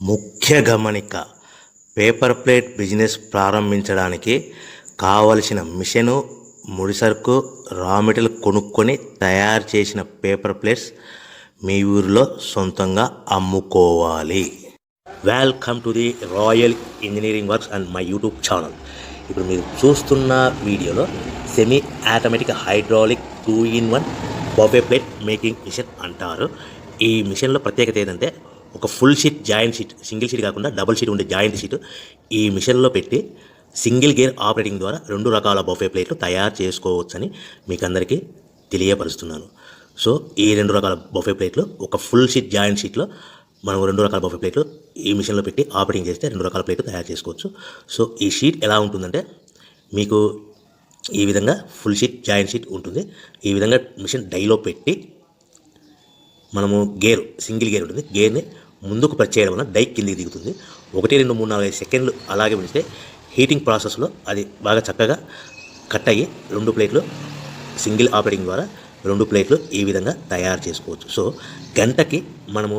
ముఖ్య గమనిక, paper plate business ప్రారంభించడానికి కావలసిన మిషను, ముడిసరుకు, రా మెటీరియల్ కొనుక్కొని తయారు చేసిన పేపర్ ప్లేట్స్ మీ ఊరిలో సొంతంగా అమ్ముకోవాలి. Welcome to the royal engineering works and my YouTube channel. ఇప్పుడు మీరు చూస్తున్న వీడియోలో semi automatic hydraulic 2-in-1 buffet plate making machine అంటారు. ఈ మిషన్లో ప్రత్యేకత ఏంటంటే ఒక full sheet joint sheet, single sheet కాకుండా డబుల్ షీట్ ఉండే జాయింట్ షీట్ ఈ మిషన్లో పెట్టి సింగిల్ గేర్ ఆపరేటింగ్ ద్వారా 2 రకాల బఫే ప్లేట్లు తయారు చేసుకోవచ్చని మీకు అందరికీ తెలియపరుస్తున్నాను. సో ఈ 2 రకాల బఫే ప్లేట్లు ఒక ఫుల్ షీట్ జాయింట్ షీట్లో మనం 2 రకాల బఫే ప్లేట్లు ఈ మిషన్లో పెట్టి ఆపరేటింగ్ చేస్తే 2 రకాల ప్లేట్లు తయారు చేసుకోవచ్చు. సో ఈ షీట్ ఎలా ఉంటుందంటే మీకు ఈ విధంగా ఫుల్ షీట్ జాయింట్ షీట్ ఉంటుంది. ఈ విధంగా మిషన్ డైలో పెట్టి మనము గేర్, సింగిల్ గేర్ ఉంటుంది, గేర్ని ముందుకు ప్రెస్ చేయడం వల్ల డై కిందికి దిగుతుంది. 1, 2, 3, 4, 5 సెకండ్లు అలాగే ఉంచితే హీటింగ్ ప్రాసెస్లో అది బాగా చక్కగా కట్ అయ్యి 2 ప్లేట్లు సింగిల్ ఆపరేటింగ్ ద్వారా 2 ప్లేట్లు ఈ విధంగా తయారు చేసుకోవచ్చు. సో గంటకి మనము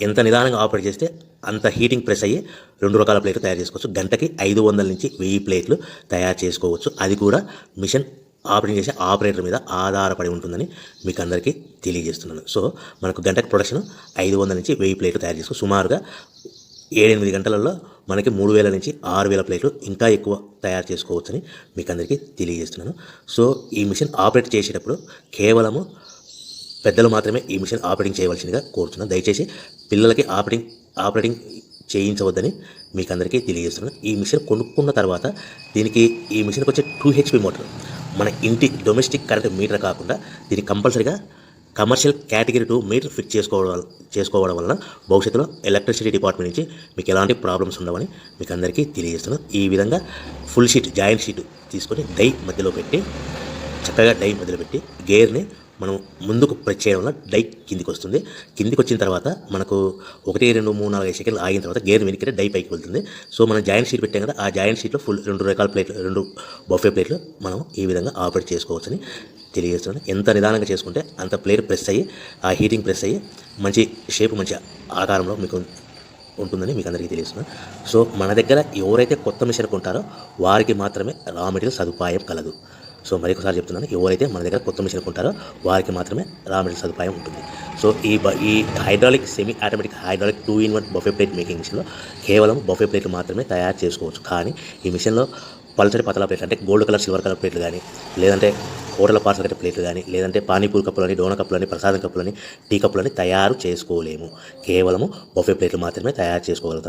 ఎంత నిదానంగా ఆపరేట్ చేస్తే అంత హీటింగ్ ప్రెస్ అయ్యి 2 రకాల ప్లేట్లు తయారు చేసుకోవచ్చు. గంటకి 500 నుంచి 1000 ప్లేట్లు తయారు చేసుకోవచ్చు. అది కూడా మిషన్ ఆపరేటింగ్ చేసే ఆపరేటర్ మీద ఆధారపడి ఉంటుందని మీకు అందరికీ తెలియజేస్తున్నాను. సో మనకు గంటకి ప్రొడక్షన్ 500 నుంచి 1000 ప్లేట్లు తయారు చేసుకో, సుమారుగా 7-8 గంటలలో మనకి 3000 నుంచి 6000 ప్లేట్లు ఇంకా ఎక్కువ తయారు చేసుకోవచ్చని మీకు అందరికీ తెలియజేస్తున్నాను. సో ఈ మిషన్ ఆపరేట్ చేసేటప్పుడు కేవలము పెద్దలు మాత్రమే ఈ మిషన్ ఆపరేటింగ్ చేయవలసిందిగా కోరుతున్నాను. దయచేసి పిల్లలకి ఆపరేటింగ్ చేయించవద్దని మీకు అందరికీ తెలియజేస్తున్నాను. ఈ మిషన్ కొనుక్కున్న తర్వాత ఈ మిషన్కి వచ్చే 2 HP మోటార్ మన ఇంటి డొమెస్టిక్ కరెంట్ మీటర్ కాకుండా దీనికి కంపల్సరీగా కమర్షియల్ కేటగిరీ 2 మీటర్ ఫిక్స్ చేసుకోవడం వలన భవిష్యత్తులో ఎలక్ట్రిసిటీ డిపార్ట్మెంట్ నుంచి మీకు ఎలాంటి ప్రాబ్లమ్స్ ఉండవని మీకు అందరికీ తెలియజేస్తున్నాను. ఈ విధంగా ఫుల్ షీట్ జాయింట్ షీట్ తీసుకొని డై మధ్యలో పెట్టి చక్కగా డై మధ్యలో పెట్టి గేర్ని మనం ముందుకు ప్రెస్ చేయడం వల్ల డై కిందికి వస్తుంది. కిందికి వచ్చిన తర్వాత మనకు 1, 2, 3, 4, 5 సెకండ్లు ఆగిన తర్వాత గేర్ వెనక్కి డై పైకి వెళ్తుంది. సో మనం జాయింట్ షీట్ పెట్టాం కదా, ఆ జాయింట్ షీట్లో ఫుల్ 2 రకాల ప్లేట్లు, 2 బఫే ప్లేట్లు మనం ఈ విధంగా ఆపరేట్ చేసుకోవచ్చని తెలియజేస్తున్నాను. ఎంత నిదానంగా చేసుకుంటే అంత ప్లేట్ ప్రెస్ అయ్యి ఆ హీటింగ్ ప్రెస్ అయ్యి మంచి షేప్, మంచి ఆకారంలో మీకు ఉంటుందని మీకు అందరికీ తెలియజేస్తున్నాను. సో మన దగ్గర ఎవరైతే కొత్త మిషన్ కొంటారో వారికి మాత్రమే రా మెటీరియల్ సదుపాయం కలదు. సో మరొకసారి చెప్తున్నాను, ఎవరైతే మన దగ్గర కొత్త మిషన్ కొంటారో వారికి మాత్రమే రా మెటీరియల్ సదుపాయం ఉంటుంది. సో ఈ hydraulic semi automatic hydraulic 2-in-1 buffet plate making మిషన్లో కేవలం బఫే ప్లేట్లు మాత్రమే తయారు చేసుకోవచ్చు. కానీ ఈ మిషన్లో పల్చడి పతలా ప్లేట్లు అంటే గోల్డ్ కలర్, సిల్వర్ కలర్ ప్లేట్లు కానీ, లేదంటే హోటల్ పార్సల్ కట్టే ప్లేట్లు కానీ, లేదంటే పానీపూరి కప్పులని, డోనా కప్పులని, ప్రసాదం కప్పులని, టీ కప్పులని తయారు చేసుకోలేము. కేవలము బఫే ప్లేట్లు మాత్రమే తయారు చేసుకోగలుగుతాం.